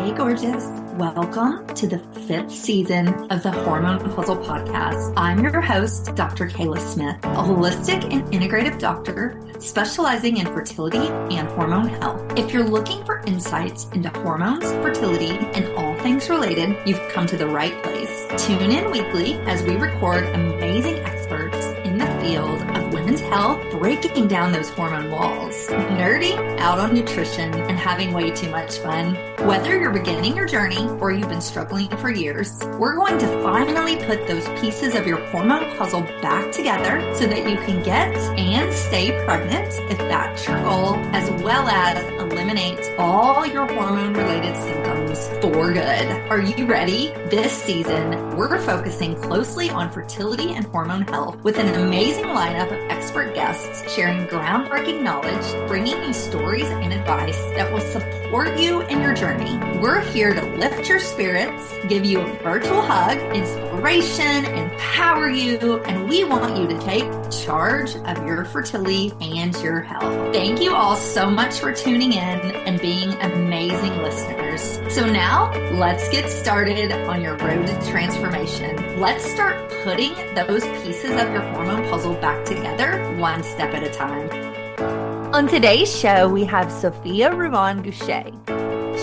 Hey, gorgeous. Welcome to the 5th season of the Hormone Puzzle Podcast. I'm your host, Dr. Kayla Smith, a holistic and integrative doctor specializing in fertility and hormone health. If you're looking for insights into hormones, fertility, and all things related, you've come to the right place. Tune in weekly as we record amazing experts in the field of women's health, breaking down those hormone walls, nerding out on nutrition, and having way too much fun. Whether you're beginning your journey or you've been struggling for years, we're going to finally put those pieces of your hormone puzzle back together so that you can get and stay pregnant if that's your goal, as well as eliminate all your hormone-related symptoms for good. Are you ready? This season, we're focusing closely on fertility and hormone health with an amazing lineup of expert guests sharing groundbreaking knowledge, bringing you stories and advice that will support you in your journey. We're here to lift your spirits, give you a virtual hug, inspiration, empower you, and we want you to take charge of your fertility and your health. Thank you all so much for tuning in and being amazing listeners. So now, let's get started on your road to transformation. Let's start putting those pieces of your hormone puzzle back together one step at a time. On today's show, we have Sophia Ruan Gushee.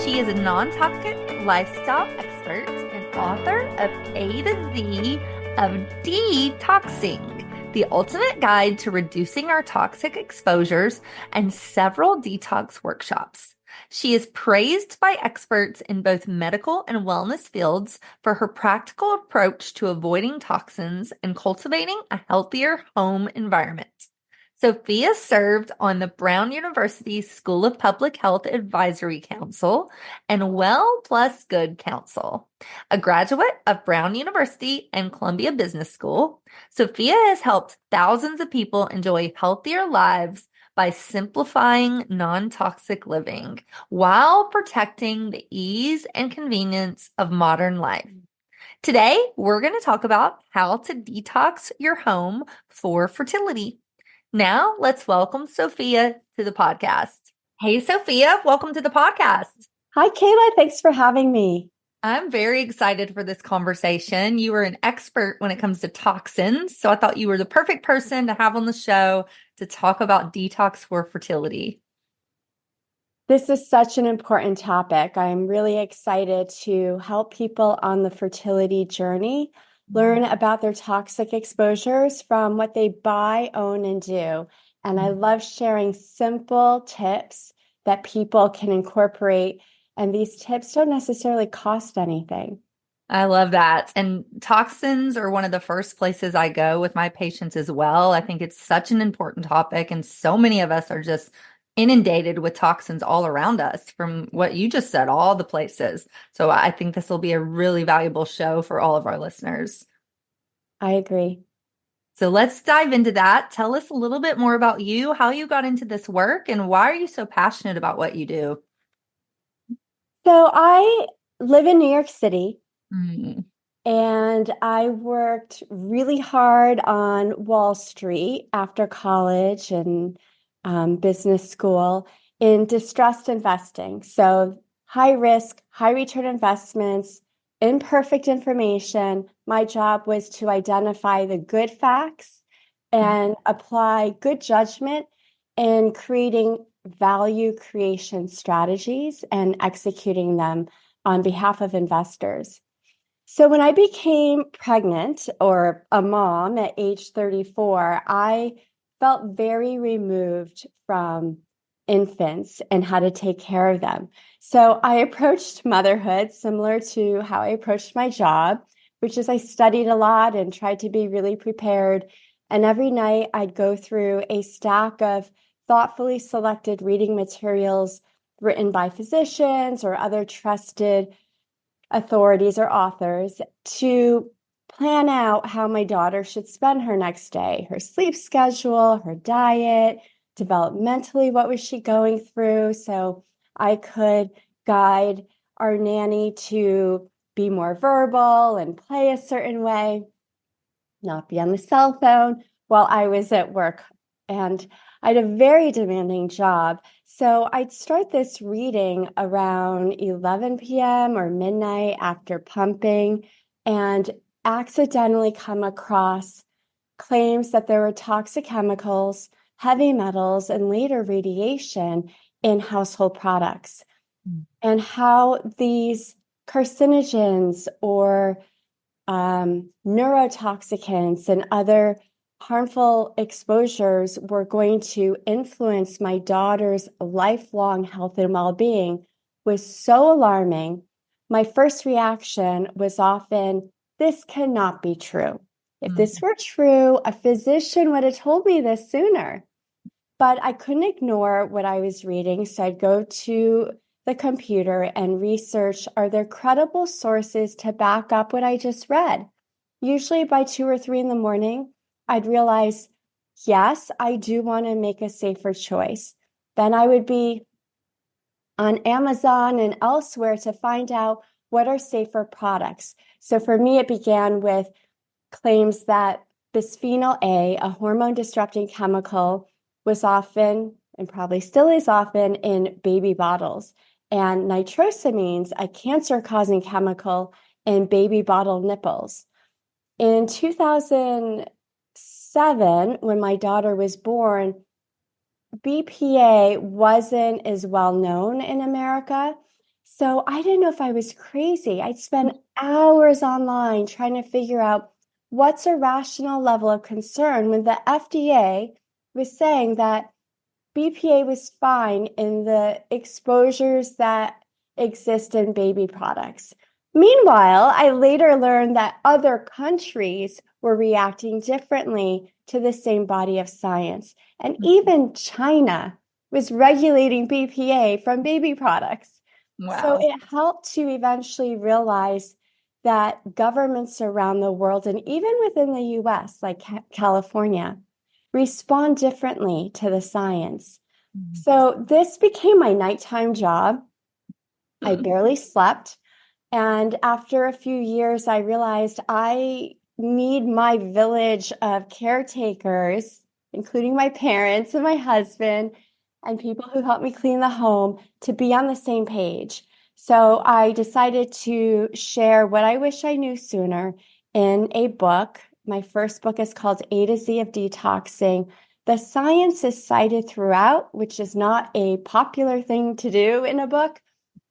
She is a nontoxic lifestyle expert and author of A to Z of D-Toxing, the ultimate guide to reducing our toxic exposures, and several detox workshops. She is praised by experts in both medical and wellness fields for her practical approach to avoiding toxins and cultivating a healthier home environment. Sophia served on the Brown University School of Public Health Advisory Council and Well Plus Good Council. A graduate of Brown University and Columbia Business School, Sophia has helped thousands of people enjoy healthier lives by simplifying non-toxic living while protecting the ease and convenience of modern life. Today, we're going to talk about how to detox your home for fertility. Now, let's welcome Sophia to the podcast. Hey, Sophia, welcome to the podcast. Hi, Kayla. Thanks for having me. I'm very excited for this conversation. You are an expert when it comes to toxins, so I thought you were the perfect person to have on the show to talk about detox for fertility. This is such an important topic. I'm really excited to help people on the fertility journey learn about their toxic exposures from what they buy, own, and do. And I love sharing simple tips that people can incorporate. And these tips don't necessarily cost anything. I love that. And toxins are one of the first places I go with my patients as well. I think it's such an important topic. And so many of us are just inundated with toxins all around us from what you just said, all the places. So I think this will be a really valuable show for all of our listeners. I agree. So let's dive into that. Tell us a little bit more about you, how you got into this work, and why are you so passionate about what you do? So I live in New York City, and I worked really hard on Wall Street after college and business school in distressed investing. So high risk, high return investments, imperfect information. My job was to identify the good facts and apply good judgment in creating value creation strategies and executing them on behalf of investors. So when I became pregnant or a mom at age 34, I felt very removed from infants and how to take care of them. So I approached motherhood similar to how I approached my job, which is I studied a lot and tried to be really prepared. And every night I'd go through a stack of thoughtfully selected reading materials written by physicians or other trusted authorities or authors to plan out how my daughter should spend her next day, her sleep schedule, her diet, developmentally, what was she going through? So I could guide our nanny to be more verbal and play a certain way, not be on the cell phone while I was at work. And I had a very demanding job. So I'd start this reading around 11 p.m. or midnight after pumping and accidentally come across claims that there were toxic chemicals, heavy metals, and later radiation in household products, and how these carcinogens or neurotoxicants and other harmful exposures were going to influence my daughter's lifelong health and well-being was so alarming. My first reaction was often, this cannot be true. If this were true, a physician would have told me this sooner. But I couldn't ignore what I was reading, so I'd go to the computer and research, are there credible sources to back up what I just read? Usually by 2 or 3 in the morning, I'd realize, yes, I do want to make a safer choice. Then I would be on Amazon and elsewhere to find out what are safer products. So for me, it began with claims that bisphenol A, a hormone disrupting chemical, was often, and probably still is often, in baby bottles, and nitrosamines, a cancer-causing chemical, in baby bottle nipples. In 2007, when my daughter was born, BPA wasn't as well known in America. So I didn't know if I was crazy. I'd spend hours online trying to figure out what's a rational level of concern when the FDA was saying that BPA was fine in the exposures that exist in baby products. Meanwhile, I later learned that other countries were reacting differently to the same body of science. And even China was regulating BPA from baby products. Wow. So it helped to eventually realize that governments around the world, and even within the US, like California, respond differently to the science. So this became my nighttime job. I barely slept. And after a few years, I realized I need my village of caretakers, including my parents and my husband and people who help me clean the home, to be on the same page. So I decided to share what I wish I knew sooner in a book. My first book is called A to Z of D-Toxing. The science is cited throughout, which is not a popular thing to do in a book,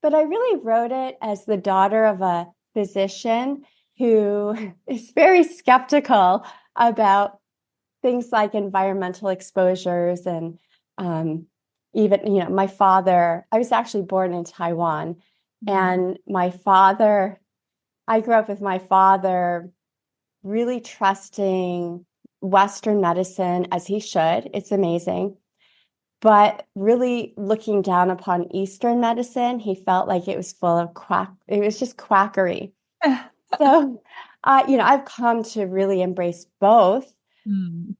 but I really wrote it as the daughter of a physician who is very skeptical about things like environmental exposures. And even, my father, I was actually born in Taiwan, and I grew up with my father really trusting Western medicine, as he should. It's amazing. But really looking down upon Eastern medicine, he felt like it was full of it was just quackery. So, I've come to really embrace both.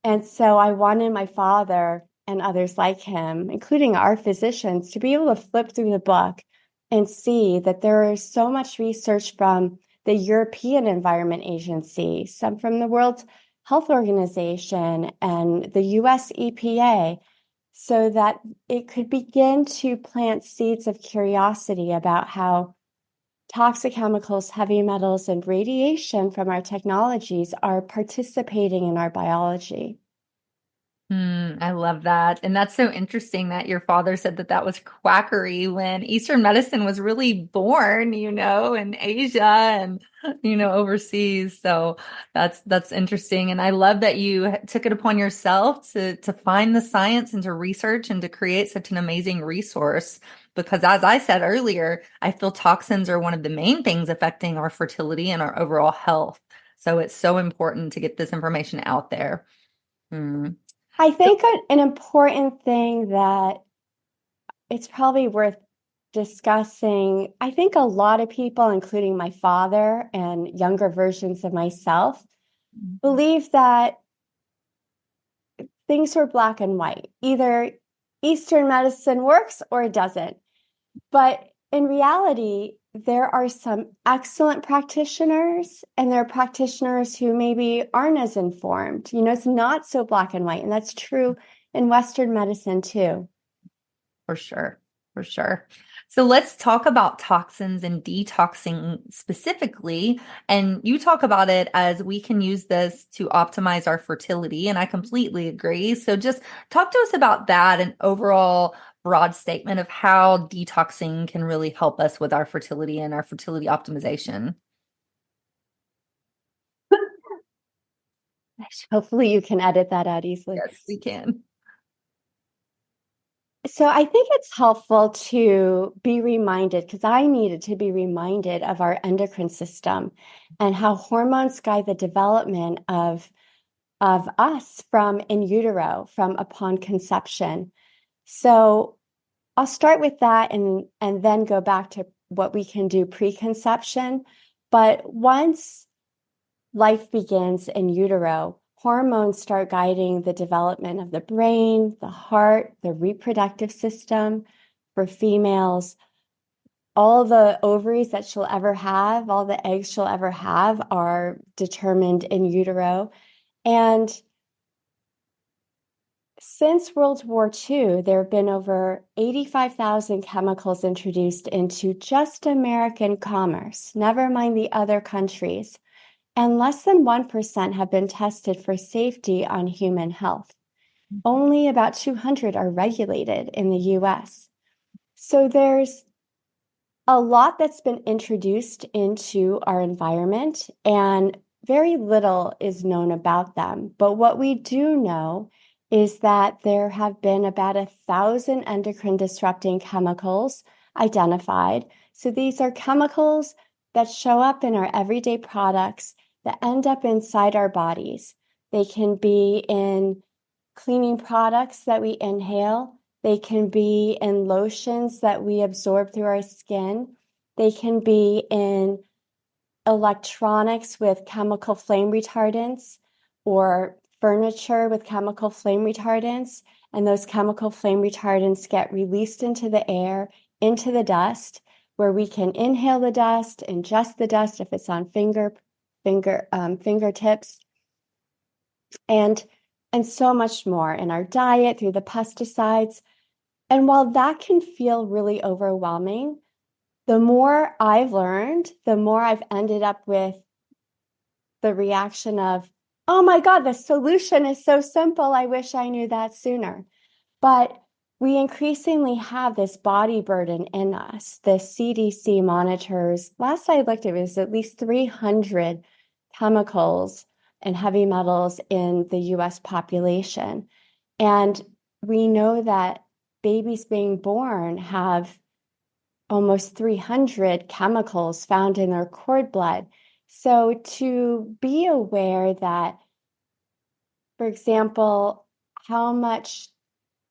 And so I wanted my father and others like him, including our physicians, to be able to flip through the book and see that there is so much research from the European Environment Agency, some from the World Health Organization and the US EPA, so that it could begin to plant seeds of curiosity about how toxic chemicals, heavy metals, and radiation from our technologies are participating in our biology. I love that. And that's so interesting that your father said that that was quackery when Eastern medicine was really born, in Asia and, overseas. So that's interesting. And I love that you took it upon yourself to find the science and to research and to create such an amazing resource. Because as I said earlier, I feel toxins are one of the main things affecting our fertility and our overall health. So it's so important to get this information out there. I think an important thing that it's probably worth discussing, I think a lot of people, including my father and younger versions of myself, believe that things were black and white. Either Eastern medicine works or it doesn't. But in reality, there are some excellent practitioners, and there are practitioners who maybe aren't as informed. It's not so black and white, and that's true in Western medicine too. For sure. For sure. So let's talk about toxins and detoxing specifically. And you talk about it as we can use this to optimize our fertility. And I completely agree. So just talk to us about that and overall broad statement of how detoxing can really help us with our fertility and our fertility optimization. Hopefully you can edit that out easily. Yes, we can. So I think it's helpful to be reminded, because I needed to be reminded of our endocrine system and how hormones guide the development of us from in utero, from upon conception. So I'll start with that and then go back to what we can do preconception. But once life begins in utero, hormones start guiding the development of the brain, the heart, the reproductive system for females. All the ovaries that she'll ever have, all the eggs she'll ever have are determined in utero. And since World War II, there have been over 85,000 chemicals introduced into just American commerce, never mind the other countries. And less than 1% have been tested for safety on human health. Only about 200 are regulated in the US. So there's a lot that's been introduced into our environment, and very little is known about them. But what we do know is that there have been about 1,000 endocrine disrupting chemicals identified. So these are chemicals that show up in our everyday products that end up inside our bodies. They can be in cleaning products that we inhale. They can be in lotions that we absorb through our skin. They can be in electronics with chemical flame retardants or furniture with chemical flame retardants. And those chemical flame retardants get released into the air, into the dust, where we can inhale the dust, ingest the dust if it's on fingertips, and so much more in our diet through the pesticides. And while that can feel really overwhelming, the more I've learned, the more I've ended up with the reaction of, oh my God, the solution is so simple. I wish I knew that sooner. But we increasingly have this body burden in us. The CDC monitors, last I looked, it was at least 300 chemicals and heavy metals in the US population. And we know that babies being born have almost 300 chemicals found in their cord blood. So to be aware that, for example, how much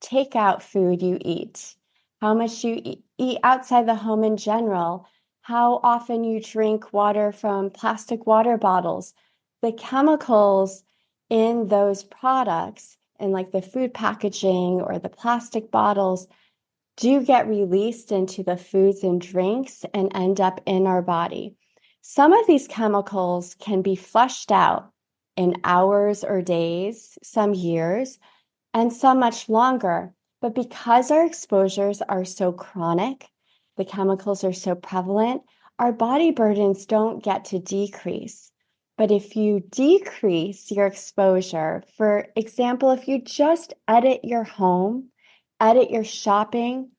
takeout food you eat, how much you eat outside the home in general, how often you drink water from plastic water bottles, the chemicals in those products and like the food packaging or the plastic bottles do get released into the foods and drinks and end up in our body. Some of these chemicals can be flushed out in hours or days, some years, and some much longer. But because our exposures are so chronic, the chemicals are so prevalent, our body burdens don't get to decrease. But if you decrease your exposure, for example, if you just edit your home, edit your shopping,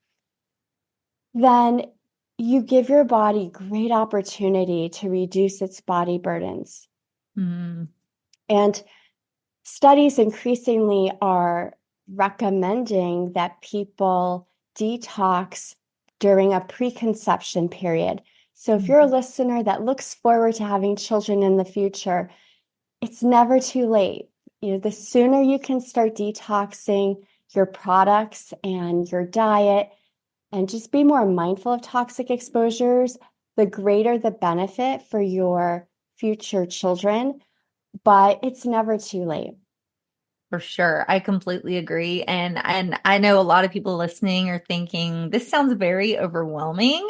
then you give your body great opportunity to reduce its body burdens. Mm. And studies increasingly are recommending that people detox during a preconception period. So if you're a listener that looks forward to having children in the future, it's never too late. The sooner you can start detoxing your products and your diet and just be more mindful of toxic exposures, the greater the benefit for your future children. But it's never too late. For sure. I completely agree. And I know a lot of people listening are thinking this sounds very overwhelming,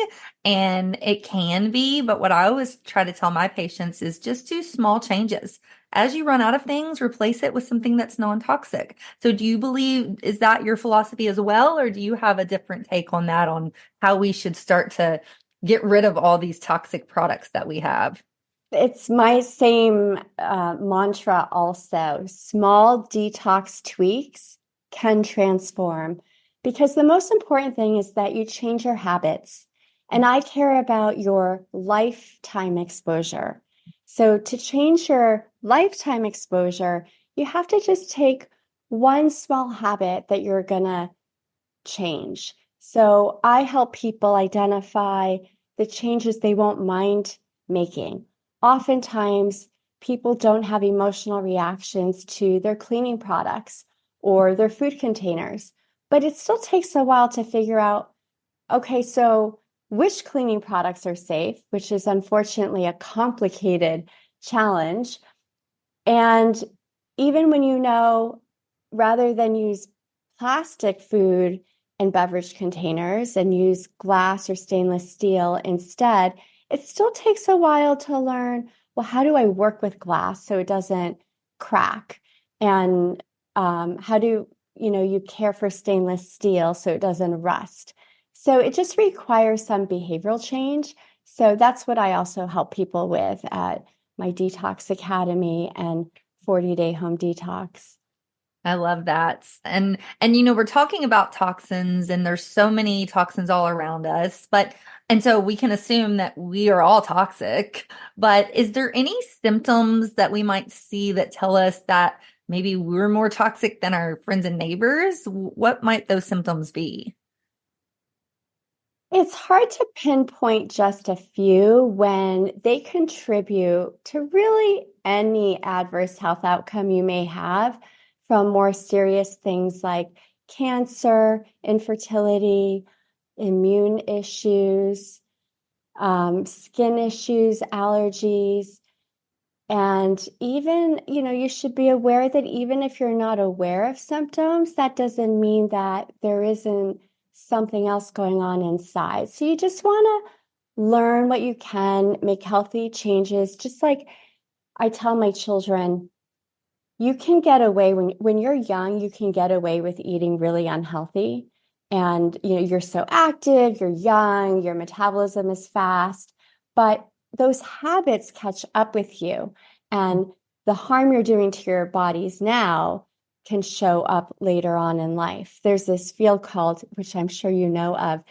and it can be, but what I always try to tell my patients is just do small changes as you run out of things, replace it with something that's non-toxic. So do you believe, is that your philosophy as well? Or do you have a different take on that, on how we should start to get rid of all these toxic products that we have? It's my same mantra also. Small detox tweaks can transform, because the most important thing is that you change your habits. And I care about your lifetime exposure. So to change your lifetime exposure, you have to just take one small habit that you're going to change. So I help people identify the changes they won't mind making. Oftentimes, people don't have emotional reactions to their cleaning products or their food containers, but it still takes a while to figure out, okay, so which cleaning products are safe, which is unfortunately a complicated challenge. And even when you know, rather than use plastic food and beverage containers and use glass or stainless steel instead, it still takes a while to learn, well, how do I work with glass so it doesn't crack? And how do you care for stainless steel so it doesn't rust? So it just requires some behavioral change. So that's what I also help people with at my Detox Academy and 40-day home detox. I love that. And we're talking about toxins, and there's so many toxins all around us, and so we can assume that we are all toxic, but is there any symptoms that we might see that tell us that maybe we're more toxic than our friends and neighbors? What might those symptoms be? It's hard to pinpoint just a few when they contribute to really any adverse health outcome you may have, from more serious things like cancer, infertility, immune issues, skin issues, allergies. And even, you should be aware that even if you're not aware of symptoms, that doesn't mean that there isn't something else going on inside. So you just want to learn what you can, make healthy changes. Just like I tell my children, you can get away when you're young, you can get away with eating really unhealthy. And you're so active, you're young, your metabolism is fast, but those habits catch up with you. And the harm you're doing to your bodies now can show up later on in life. There's this field called, which I'm sure you know of,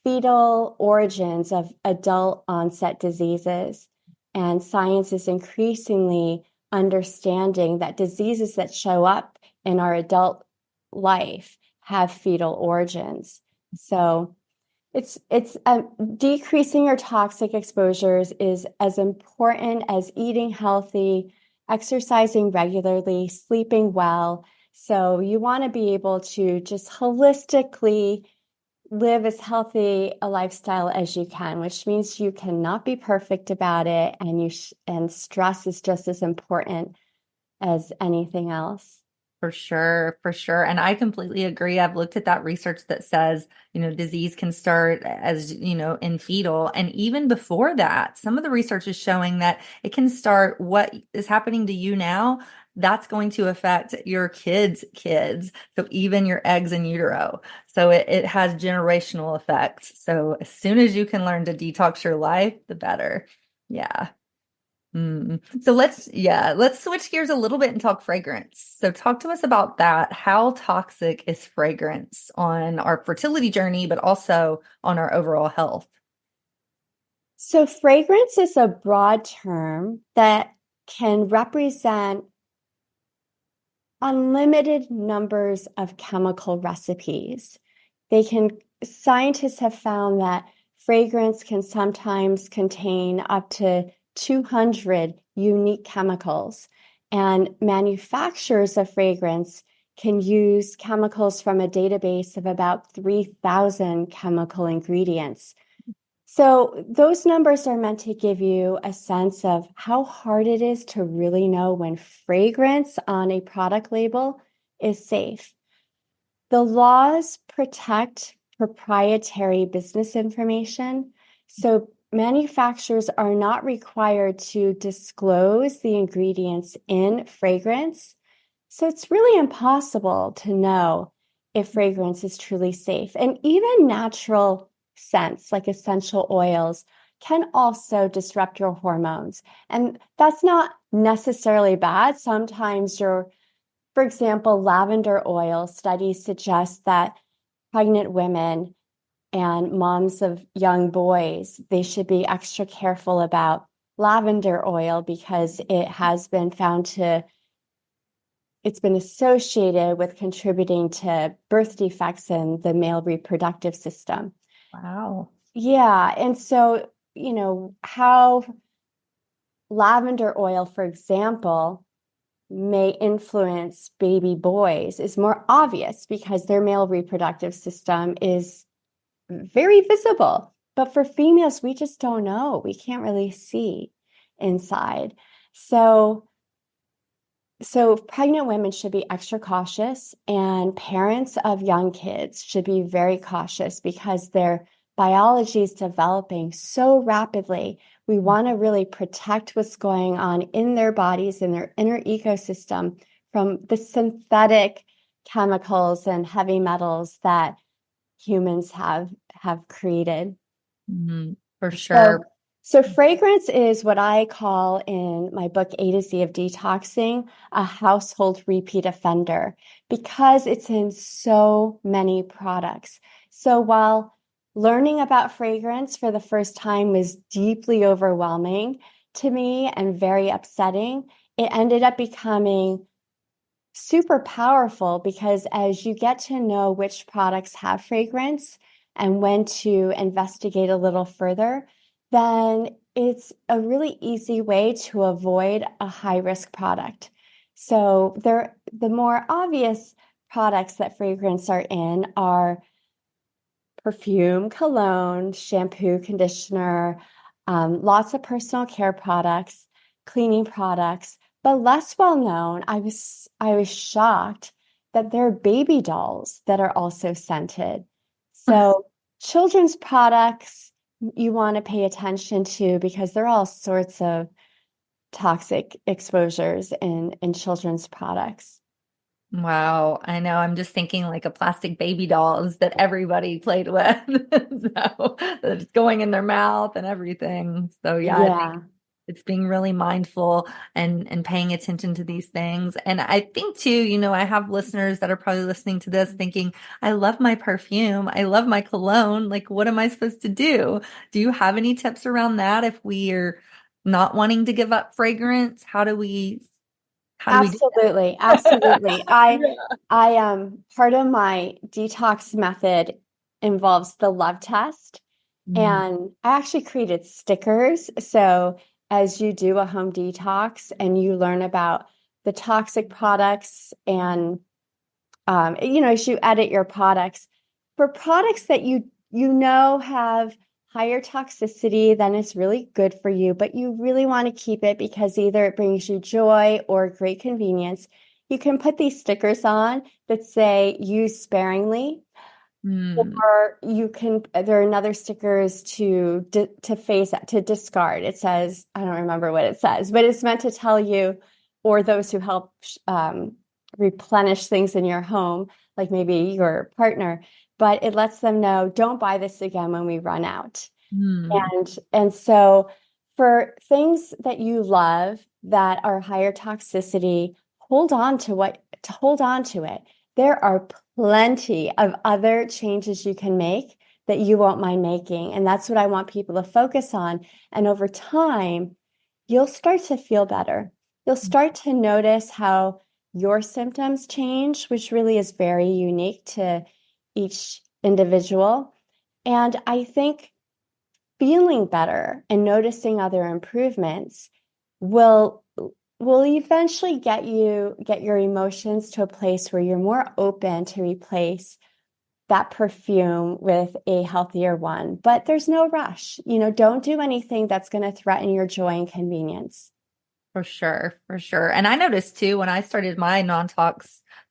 fetal origins of adult onset diseases. And science is increasingly understanding that diseases that show up in our adult life have fetal origins. So it's decreasing your toxic exposures is as important as eating healthy, exercising regularly, sleeping well. So you want to be able to just holistically live as healthy a lifestyle as you can, which means you cannot be perfect about it, and stress is just as important as anything else. For sure, for sure. And I completely agree. I've looked at that research that says, disease can start as, in fetal. And even before that, some of the research is showing that it can start what is happening to you now. That's going to affect your kids' kids. So even your eggs in utero. So it has generational effects. So as soon as you can learn to detox your life, the better. Yeah. So let's switch gears a little bit and talk fragrance. So talk to us about that. How toxic is fragrance on our fertility journey, but also on our overall health? So fragrance is a broad term that can represent unlimited numbers of chemical recipes. Scientists have found that fragrance can sometimes contain up to 200 unique chemicals, and manufacturers of fragrance can use chemicals from a database of about 3,000 chemical ingredients. So those numbers are meant to give you a sense of how hard it is to really know when fragrance on a product label is safe. The laws protect proprietary business information. So manufacturers are not required to disclose the ingredients in fragrance. So it's really impossible to know if fragrance is truly safe. And even natural scents like essential oils can also disrupt your hormones. And that's not necessarily bad. Sometimes for example, lavender oil studies suggest that pregnant women and moms of young boys, they should be extra careful about lavender oil because it has been found to, it's been associated with contributing to birth defects in the male reproductive system. Wow. Yeah. And so, how lavender oil, for example, may influence baby boys is more obvious because their male reproductive system is very visible. But for females, we just don't know. We can't really see inside. So pregnant women should be extra cautious, and parents of young kids should be very cautious because their biology is developing so rapidly. We want to really protect what's going on in their bodies, in their inner ecosystem, from the synthetic chemicals and heavy metals that humans have created. For sure. So fragrance is what I call in my book, A to Z of Detoxing, a household repeat offender because it's in so many products. So while learning about fragrance for the first time was deeply overwhelming to me and very upsetting, it ended up becoming super powerful because as you get to know which products have fragrance and when to investigate a little further, then it's a really easy way to avoid a high-risk product. So the more obvious products that fragrance are in are perfume, cologne, shampoo, conditioner, lots of personal care products, cleaning products, but less well known. I was shocked that there are baby dolls that are also scented. So children's products you want to pay attention to because there are all sorts of toxic exposures in children's products. Wow. I know. I'm just thinking like a plastic baby dolls that everybody played with. So it's going in their mouth and everything. So yeah, I think it's being really mindful and paying attention to these things. And I think too, I have listeners that are probably listening to this thinking, I love my perfume. I love my cologne. Like, what am I supposed to do? Do you have any tips around that? If we are not wanting to give up fragrance, how do we Absolutely. Absolutely. I part of my detox method involves the love test. And I actually created stickers. So as you do a home detox and you learn about the toxic products and as you edit your products, for products that you have higher toxicity, then it's really good for you, but you really want to keep it because either it brings you joy or great convenience. You can put these stickers on that say use sparingly. Or you can, there are another stickers to discard. It says, I don't remember what it says, but it's meant to tell you, or those who help replenish things in your home, like maybe your partner, but it lets them know, don't buy this again when we run out. And so for things that you love that are higher toxicity, hold on to it. There are plenty of other changes you can make that you won't mind making. And that's what I want people to focus on. And over time, you'll start to feel better. You'll start to notice how your symptoms change, which really is very unique to each individual. And I think feeling better and noticing other improvements will eventually get your emotions to a place where you're more open to replace that perfume with a healthier one. But there's no rush. Don't do anything that's going to threaten your joy and convenience. For sure. For sure. And I noticed too, when I started my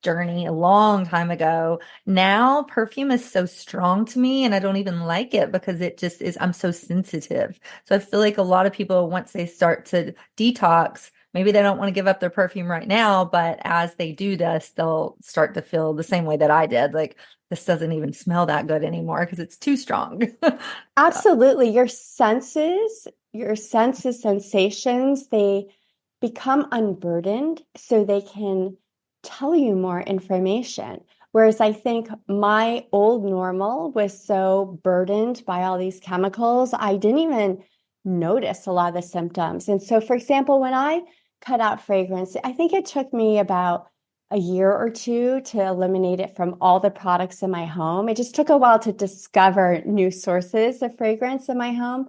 journey a long time ago. Now perfume is so strong to me and I don't even like it because it just is, I'm so sensitive. So I feel like a lot of people, once they start to detox, maybe they don't want to give up their perfume right now, but as they do this, they'll start to feel the same way that I did. Like, this doesn't even smell that good anymore because it's too strong. Absolutely. Your senses, sensations, they become unburdened so they can tell you more information. Whereas I think my old normal was so burdened by all these chemicals, I didn't even notice a lot of the symptoms. And so, for example, when I cut out fragrance, I think it took me about a year or two to eliminate it from all the products in my home. It just took a while to discover new sources of fragrance in my home.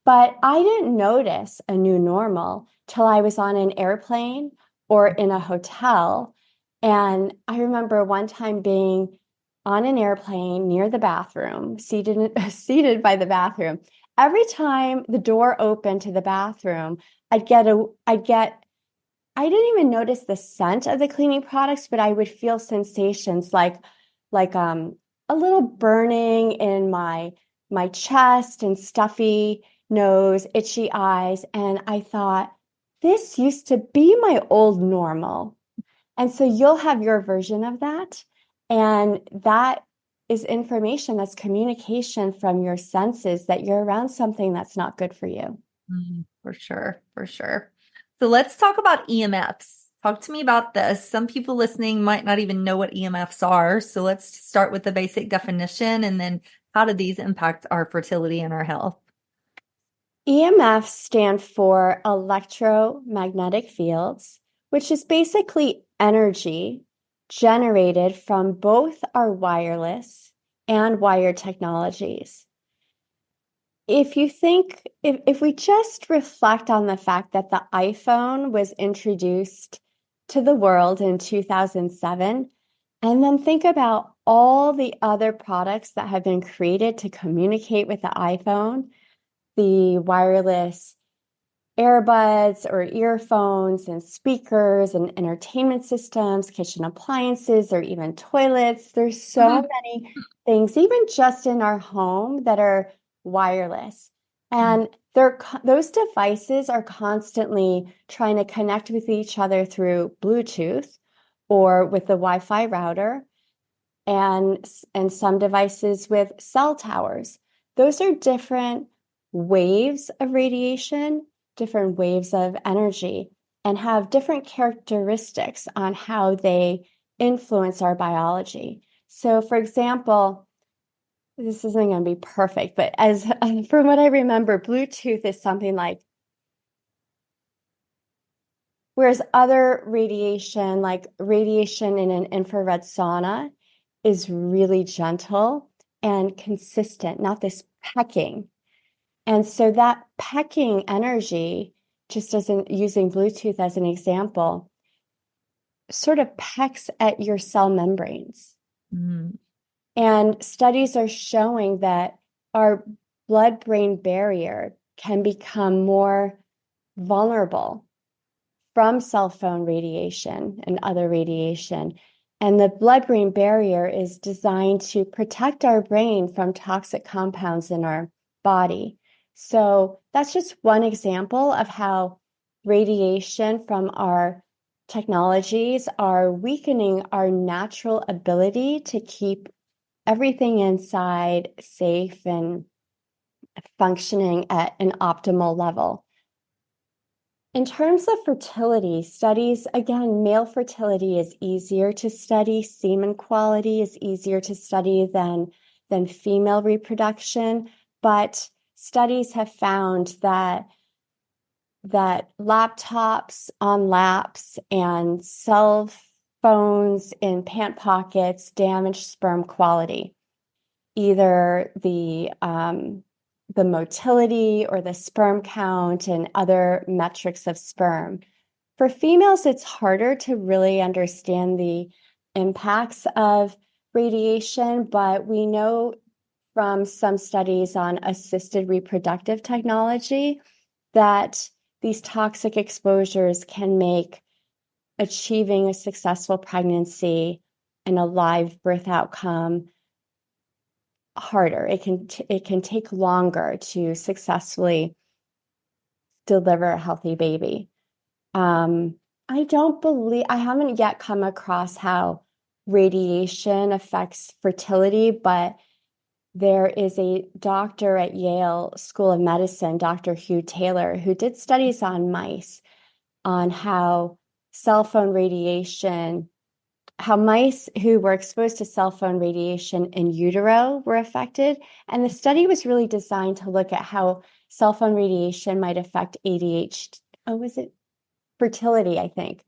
But I didn't notice a new normal till I was on an airplane or in a hotel. And I remember one time being on an airplane near the bathroom, seated by the bathroom. Every time the door opened to the bathroom, I didn't even notice the scent of the cleaning products, but I would feel sensations like a little burning in my chest and stuffy nose, itchy eyes. And I thought, this used to be my old normal. And so you'll have your version of that. And that is information, that's communication from your senses that you're around something that's not good for you. For sure. For sure. So let's talk about EMFs. Talk to me about this. Some people listening might not even know what EMFs are. So let's start with the basic definition and then how do these impact our fertility and our health? EMFs stand for electromagnetic fields, which is basically energy generated from both our wireless and wired technologies. If we just reflect on the fact that the iPhone was introduced to the world in 2007, and then think about all the other products that have been created to communicate with the iPhone, the wireless earbuds or earphones and speakers and entertainment systems, kitchen appliances, or even toilets. There's so many things, even just in our home, that are wireless. And those devices are constantly trying to connect with each other through Bluetooth or with the Wi-Fi router, and some devices with cell towers. Those are different waves of radiation, different waves of energy, and have different characteristics on how they influence our biology. So, for example, this isn't going to be perfect, but as from what I remember, Bluetooth is something like, whereas other radiation, like radiation in an infrared sauna, is really gentle and consistent, not this pecking. And so that pecking energy, just as using Bluetooth as an example, sort of pecks at your cell membranes. Mm. And studies are showing that our blood-brain barrier can become more vulnerable from cell phone radiation and other radiation. And the blood-brain barrier is designed to protect our brain from toxic compounds in our body. So that's just one example of how radiation from our technologies are weakening our natural ability to keep everything inside safe and functioning at an optimal level. In terms of fertility studies, again, male fertility is easier to study. Semen quality is easier to study than female reproduction. But studies have found that laptops on laps and cell phones in pant pockets damage sperm quality. Either the motility or the sperm count and other metrics of sperm. For females, it's harder to really understand the impacts of radiation, but we know from some studies on assisted reproductive technology that these toxic exposures can make achieving a successful pregnancy and a live birth outcome harder. It can take longer to successfully deliver a healthy baby. I haven't yet come across how radiation affects fertility, but there is a doctor at Yale School of Medicine, Dr. Hugh Taylor, who did studies on mice on how mice who were exposed to cell phone radiation in utero were affected. And the study was really designed to look at how cell phone radiation might affect ADHD. Oh, was it fertility? I think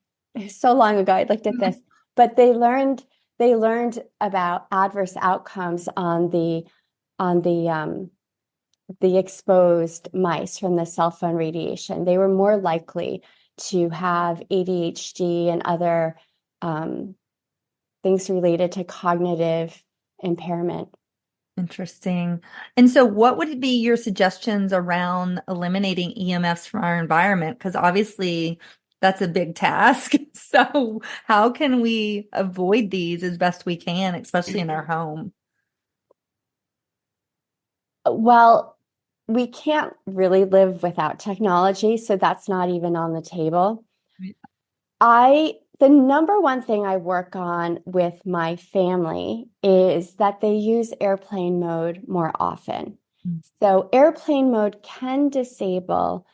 so long ago I looked at this, but they learned about adverse outcomes on the exposed mice from the cell phone radiation. They were more likely to have ADHD and other things related to cognitive impairment. Interesting. And so what would be your suggestions around eliminating EMFs from our environment? Because obviously that's a big task. So how can we avoid these as best we can, especially in our home? Well, we can't really live without technology, so that's not even on the table. The number one thing I work on with my family is that they use airplane mode more often. So airplane mode can disable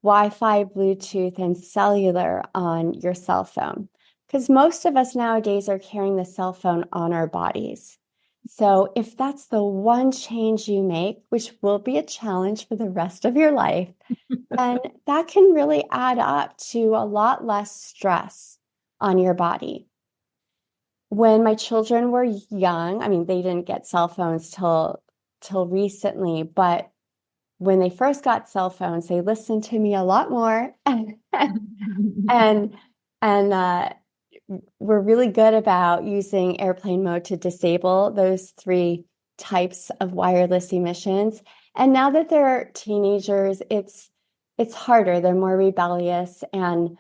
Wi-Fi, Bluetooth, and cellular on your cell phone, because most of us nowadays are carrying the cell phone on our bodies. So if that's the one change you make, which will be a challenge for the rest of your life, then that can really add up to a lot less stress on your body. When my children were young, I mean, they didn't get cell phones till recently, but when they first got cell phones, they listened to me a lot more and we're really good about using airplane mode to disable those 3 types of wireless emissions. And now that they're teenagers, it's harder. They're more rebellious, and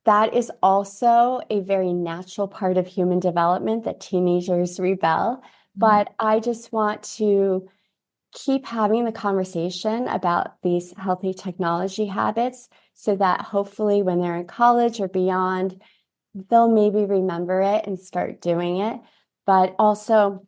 that is also a very natural part of human development, that teenagers rebel. But I just want to keep having the conversation about these healthy technology habits so that hopefully when they're in college or beyond, they'll maybe remember it and start doing it. But also,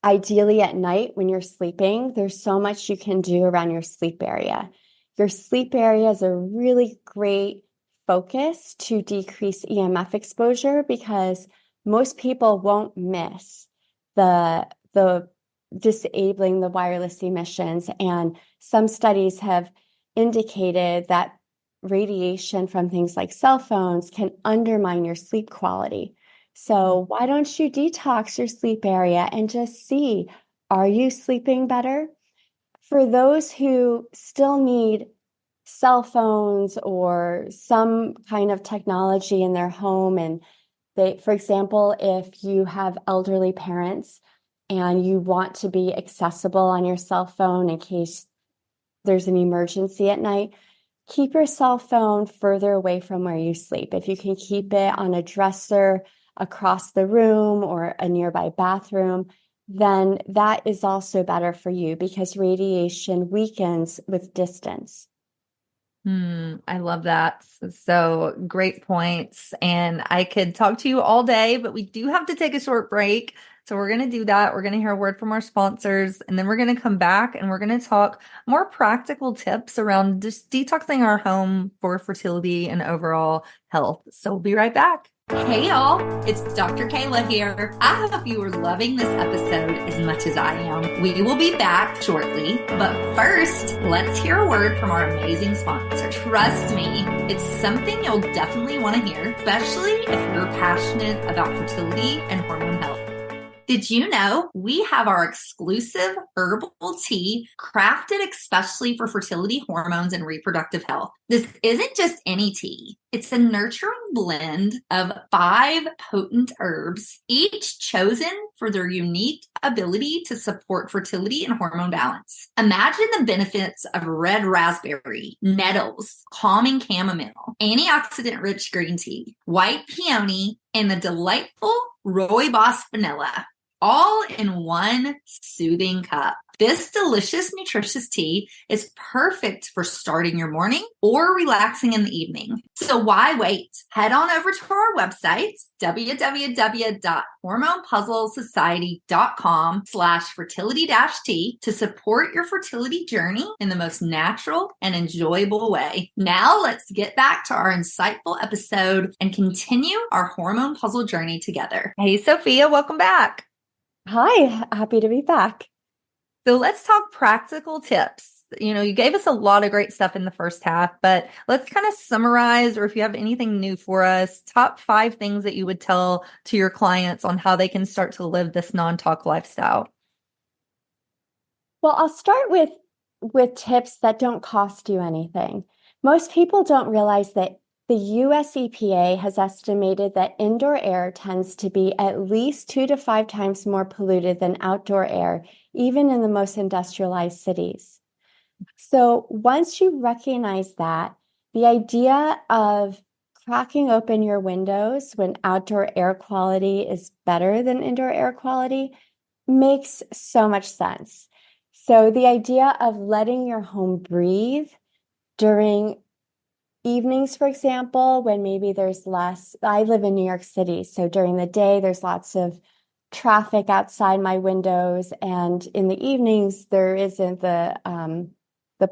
ideally at night when you're sleeping, there's so much you can do around your sleep area. Your sleep area is a really great focus to decrease EMF exposure, because most people won't miss the disabling the wireless emissions. And some studies have indicated that radiation from things like cell phones can undermine your sleep quality. So why don't you detox your sleep area and just see, are you sleeping better? For those who still need cell phones or some kind of technology in their home, and for example, if you have elderly parents and you want to be accessible on your cell phone in case there's an emergency at night, keep your cell phone further away from where you sleep. If you can keep it on a dresser across the room or a nearby bathroom, then that is also better for you, because radiation weakens with distance. I love that. So great points. And I could talk to you all day, but we do have to take a short break. So we're going to do that. We're going to hear a word from our sponsors, and then we're going to come back and we're going to talk more practical tips around just detoxing our home for fertility and overall health. So we'll be right back. Hey y'all, it's Dr. Kayla here. I hope you are loving this episode as much as I am. We will be back shortly, but first, let's hear a word from our amazing sponsor. Trust me, it's something you'll definitely want to hear, especially if you're passionate about fertility and hormone health. Did you know we have our exclusive herbal tea crafted especially for fertility, hormones, and reproductive health? This isn't just any tea. It's a nurturing blend of 5 potent herbs, each chosen for their unique ability to support fertility and hormone balance. Imagine the benefits of red raspberry, nettles, calming chamomile, antioxidant-rich green tea, white peony, and the delightful rooibos vanilla, all in one soothing cup. This delicious, nutritious tea is perfect for starting your morning or relaxing in the evening. So why wait? Head on over to our website, www.hormonepuzzlesociety.com/fertility-tea to support your fertility journey in the most natural and enjoyable way. Now let's get back to our insightful episode and continue our hormone puzzle journey together. Hey, Sophia, welcome back. Hi, happy to be back. So let's talk practical tips. You gave us a lot of great stuff in the first half, but let's kind of summarize, or if you have anything new for us, top 5 things that you would tell to your clients on how they can start to live this non-talk lifestyle. Well, I'll start with tips that don't cost you anything. Most people don't realize that the US EPA has estimated that indoor air tends to be at least 2 to 5 times more polluted than outdoor air, even in the most industrialized cities. So once you recognize that, the idea of cracking open your windows when outdoor air quality is better than indoor air quality makes so much sense. So the idea of letting your home breathe during evenings, for example, when maybe there's less, I live in New York City, so during the day, there's lots of traffic outside my windows, and in the evenings, there isn't the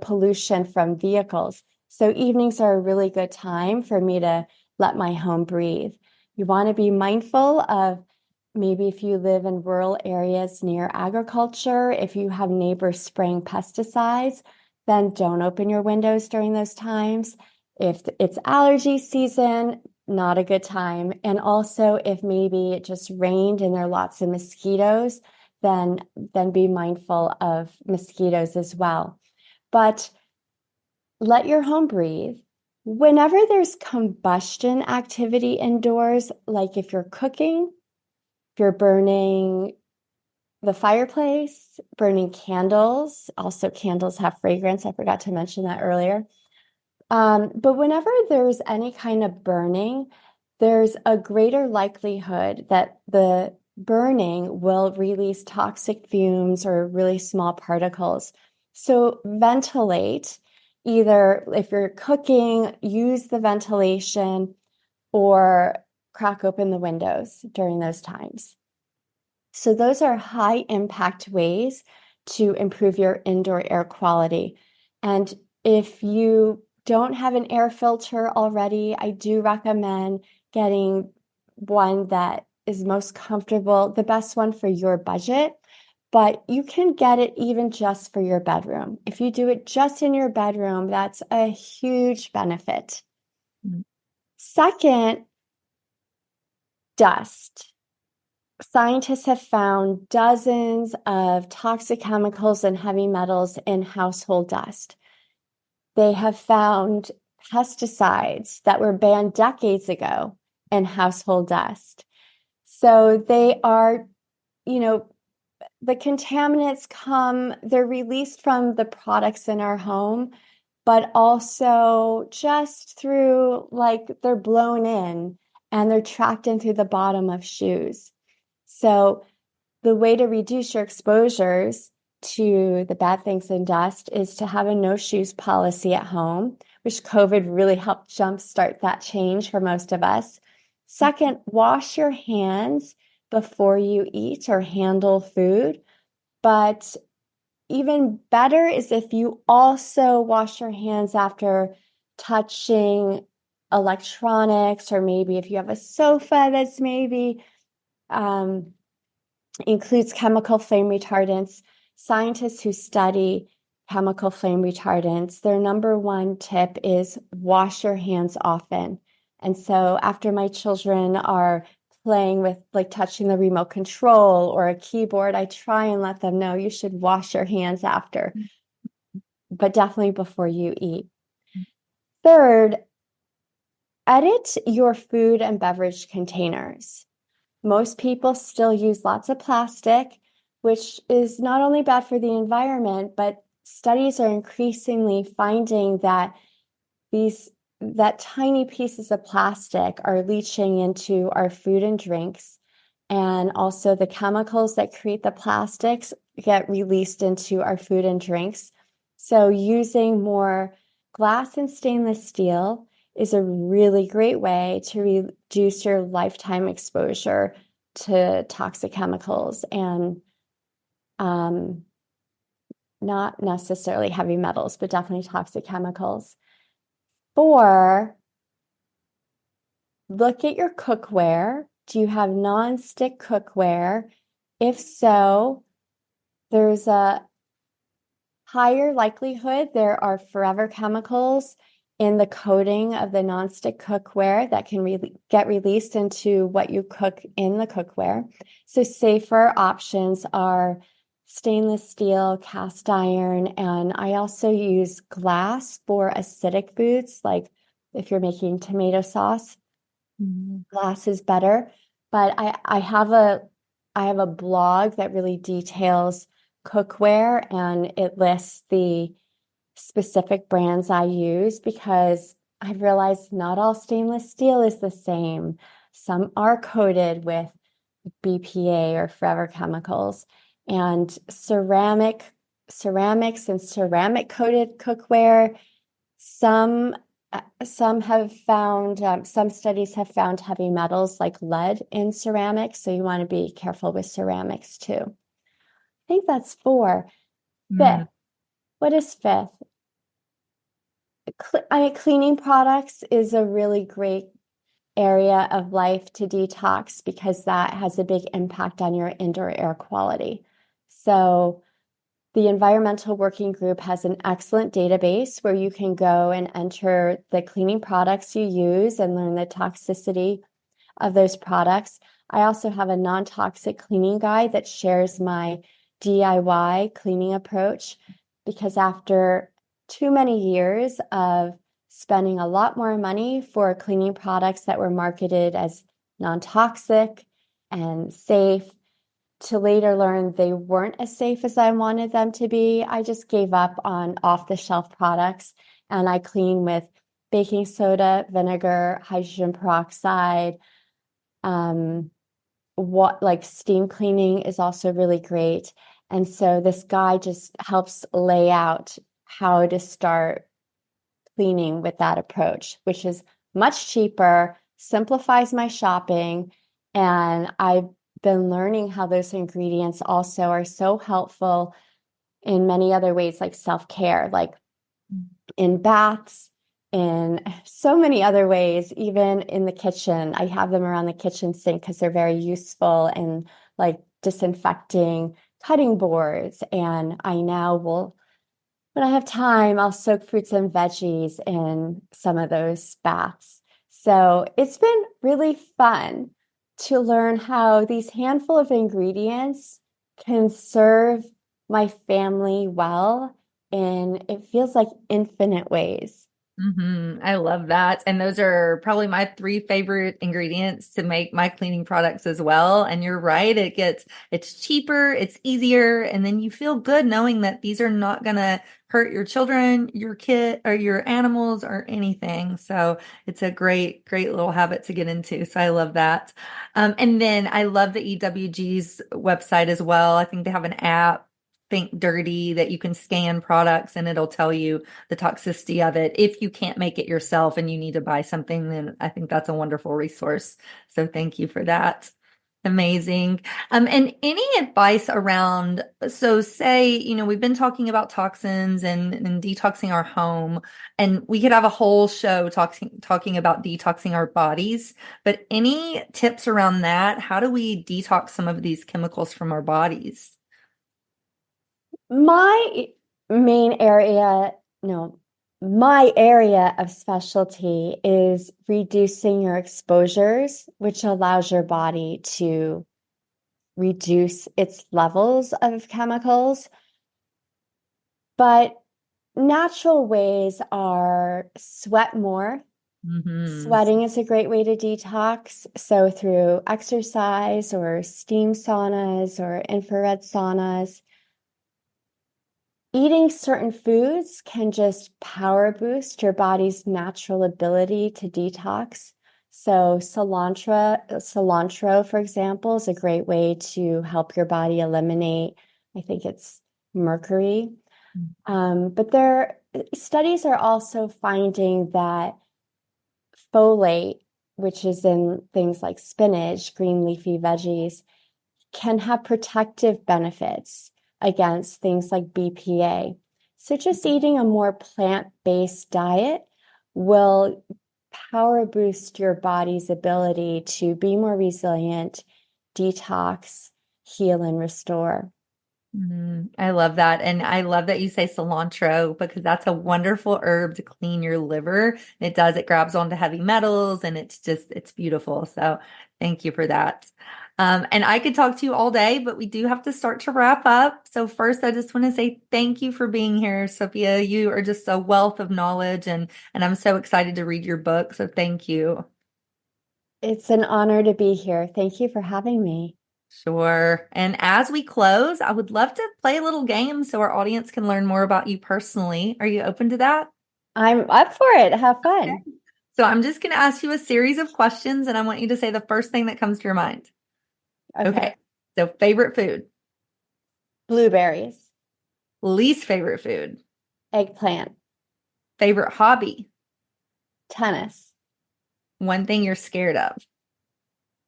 pollution from vehicles. So evenings are a really good time for me to let my home breathe. You want to be mindful of maybe if you live in rural areas near agriculture, if you have neighbors spraying pesticides, then don't open your windows during those times. If it's allergy season, not a good time. And also if maybe it just rained and there are lots of mosquitoes, then be mindful of mosquitoes as well. But let your home breathe. Whenever there's combustion activity indoors, like if you're cooking, if you're burning the fireplace, burning candles, also candles have fragrance. I forgot to mention that earlier. But whenever there's any kind of burning, there's a greater likelihood that the burning will release toxic fumes or really small particles. So ventilate, either if you're cooking, use the ventilation or crack open the windows during those times. So those are high impact ways to improve your indoor air quality. And if you don't have an air filter already, I do recommend getting one that is most comfortable, the best one for your budget, but you can get it even just for your bedroom. If you do it just in your bedroom, that's a huge benefit. Mm-hmm. Second, dust. Scientists have found dozens of toxic chemicals and heavy metals in household dust. They have found pesticides that were banned decades ago in household dust. So they are, the contaminants they're released from the products in our home, but also just through, they're blown in and they're tracked in through the bottom of shoes. So the way to reduce your exposures to the bad things in dust is to have a no shoes policy at home, which COVID really helped jumpstart that change for most of us. Second, wash your hands before you eat or handle food. But even better is if you also wash your hands after touching electronics, or maybe if you have a sofa that's maybe includes chemical flame retardants. Scientists who study chemical flame retardants, their number one tip is wash your hands often. And so after my children are playing with like touching the remote control or a keyboard, I try and let them know you should wash your hands after, but definitely before you eat. Third, edit your food and beverage containers. Most people still use lots of plastic, which is not only bad for the environment, but studies are increasingly finding that tiny pieces of plastic are leaching into our food and drinks. And also the chemicals that create the plastics get released into our food and drinks. So using more glass and stainless steel is a really great way to reduce your lifetime exposure to toxic chemicals and not necessarily heavy metals, but definitely toxic chemicals. 4, look at your cookware. Do you have non-stick cookware? If so, there's a higher likelihood there are forever chemicals in the coating of the nonstick cookware that can get released into what you cook in the cookware. So safer options are stainless steel, cast iron, and I also use glass for acidic foods, like if you're making tomato sauce, glass is better. But I have a blog that really details cookware, and it lists the specific brands I use because I've realized not all stainless steel is the same. Some are coated with BPA or forever chemicals, and ceramics and ceramic coated cookware. Some studies have found heavy metals like lead in ceramics, so you want to be careful with ceramics too. I think that's 4. 5th. What is 5th? Cleaning products is a really great area of life to detox because that has a big impact on your indoor air quality. So the Environmental Working Group has an excellent database where you can go and enter the cleaning products you use and learn the toxicity of those products. I also have a non-toxic cleaning guide that shares my DIY cleaning approach because after too many years of spending a lot more money for cleaning products that were marketed as non-toxic and safe, to later learn they weren't as safe as I wanted them to be, I just gave up on off-the-shelf products and I clean with baking soda, vinegar, hydrogen peroxide. Steam cleaning is also really great. And so this guide just helps lay out how to start cleaning with that approach, which is much cheaper, simplifies my shopping, and I've been learning how those ingredients also are so helpful in many other ways, like self-care, like in baths, in so many other ways, even in the kitchen. I have them around the kitchen sink because they're very useful in like disinfecting cutting boards. And I now will, when I have time, I'll soak fruits and veggies in some of those baths. So it's been really fun to learn how these handful of ingredients can serve my family well in, it feels like, infinite ways. I love that. And those are probably my 3 favorite ingredients to make my cleaning products as well. And you're right. It's cheaper, it's easier. And then you feel good knowing that these are not going to hurt your children, your kid, or your animals or anything. So it's a great, great little habit to get into. So I love that. And then I love the EWG's website as well. I think they have an app, Think Dirty, that you can scan products and it'll tell you the toxicity of it. If you can't make it yourself and you need to buy something, then I think that's a wonderful resource. So thank you for that. Amazing. And any advice around, so say, we've been talking about toxins and detoxing our home, and we could have a whole show talking about detoxing our bodies, but any tips around that? How do we detox some of these chemicals from our bodies? My main area, my area of specialty is reducing your exposures, which allows your body to reduce its levels of chemicals. But natural ways are sweat more. Sweating is a great way to detox. So through exercise or steam saunas or infrared saunas. Eating certain foods can just power boost your body's natural ability to detox. So cilantro, for example, is a great way to help your body eliminate, I think it's mercury. But studies are also finding that folate, which is in things like spinach, green leafy veggies, can have protective benefits against things like BPA. So just eating a more plant-based diet will power boost your body's ability to be more resilient, detox, heal, and restore. I love that. And I love that you say cilantro because that's a wonderful herb to clean your liver. It grabs onto heavy metals and it's beautiful. So thank you for that. And I could talk to you all day, but we do have to start to wrap up. So first, I just want to say thank you for being here, Sophia. You are just a wealth of knowledge and I'm so excited to read your book. So thank you. It's an honor to be here. Thank you for having me. Sure. And as we close, I would love to play a little game so our audience can learn more about you personally. Are you open to that? I'm up for it. Have fun. Okay. So I'm just going to ask you a series of questions and I want you to say the first thing that comes to your mind. Okay. So favorite food? Blueberries. Least favorite food? Eggplant. Favorite hobby? Tennis. One thing you're scared of?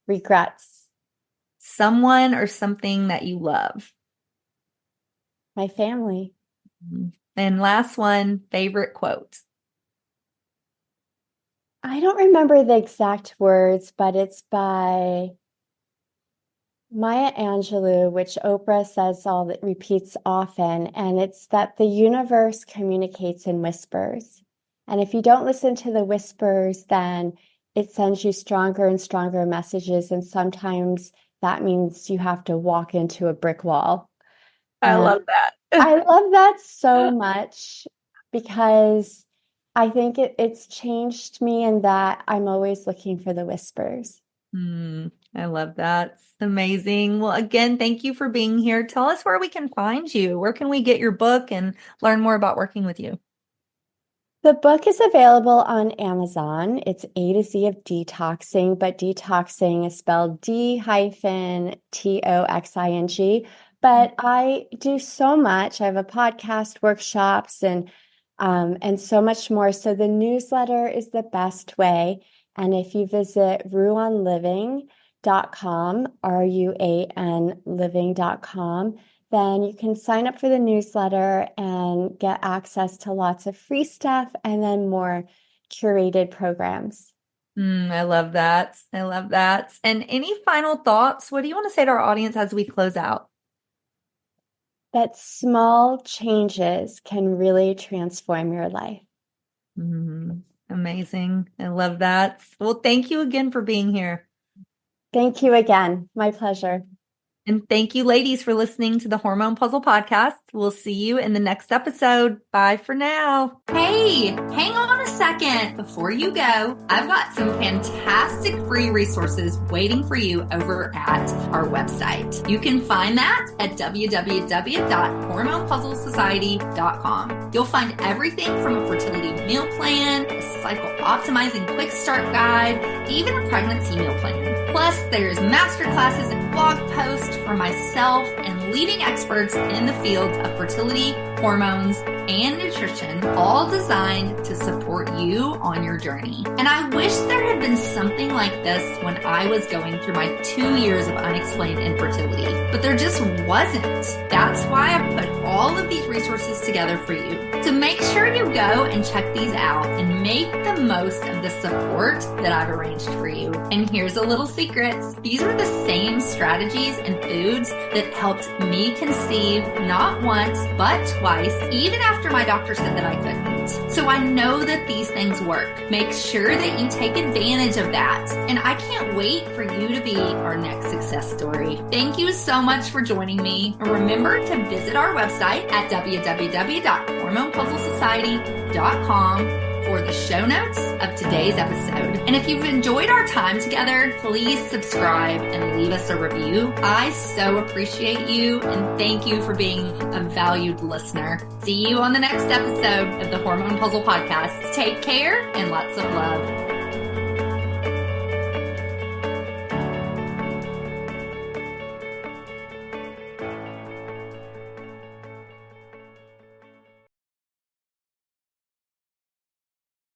Regrets. Someone or something that you love? My family. And last one, favorite quote? I don't remember the exact words, but it's by Maya Angelou, which Oprah repeats often, and it's that the universe communicates in whispers. And if you don't listen to the whispers, then it sends you stronger and stronger messages. And sometimes that means you have to walk into a brick wall. I love that. I love that so much because I think it's changed me in that I'm always looking for the whispers. I love that. It's amazing. Well, again, thank you for being here. Tell us where we can find you. Where can we get your book and learn more about working with you? The book is available on Amazon. It's A to Z of D-Toxing, but detoxing is spelled D-toxing. But I do so much. I have a podcast, workshops, and so much more. So the newsletter is the best way. And if you visit ruanliving.com, RUAN living.com, then you can sign up for the newsletter and get access to lots of free stuff and then more curated programs. I love that. I love that. And any final thoughts? What do you want to say to our audience as we close out? That small changes can really transform your life. Amazing. I love that. Well, thank you again for being here. Thank you again. My pleasure. And thank you, ladies, for listening to the Hormone Puzzle Podcast. We'll see you in the next episode. Bye for now. Hey, hang on a second. Before you go, I've got some fantastic free resources waiting for you over at our website. You can find that at www.hormonepuzzlesociety.com. You'll find everything from a fertility meal plan, a cycle optimizing quick start guide, even a pregnancy meal plan. Plus, there's masterclasses and blog posts from myself and leading experts in the fields of fertility, hormones, and nutrition, all designed to support you on your journey. And I wish there had been something like this when I was going through my 2 years of unexplained infertility, but there just wasn't. That's why I put all of these resources together for you. So make sure you go and check these out and make the most of the support that I've arranged for you. And here's a little secret. These are the same strategies and foods that helped me conceive not once, but twice, even after my doctor said that I couldn't. out. So I know that these things work. Make sure that you take advantage of that. And I can't wait for you to be our next success story. Thank you so much for joining me. Remember to visit our website at www.hormonepuzzlesociety.com for the show notes of today's episode. And if you've enjoyed our time together, please subscribe and leave us a review. I so appreciate you and thank you for being a valued listener. See you on the next episode of the Hormone Puzzle Podcast. Take care and lots of love.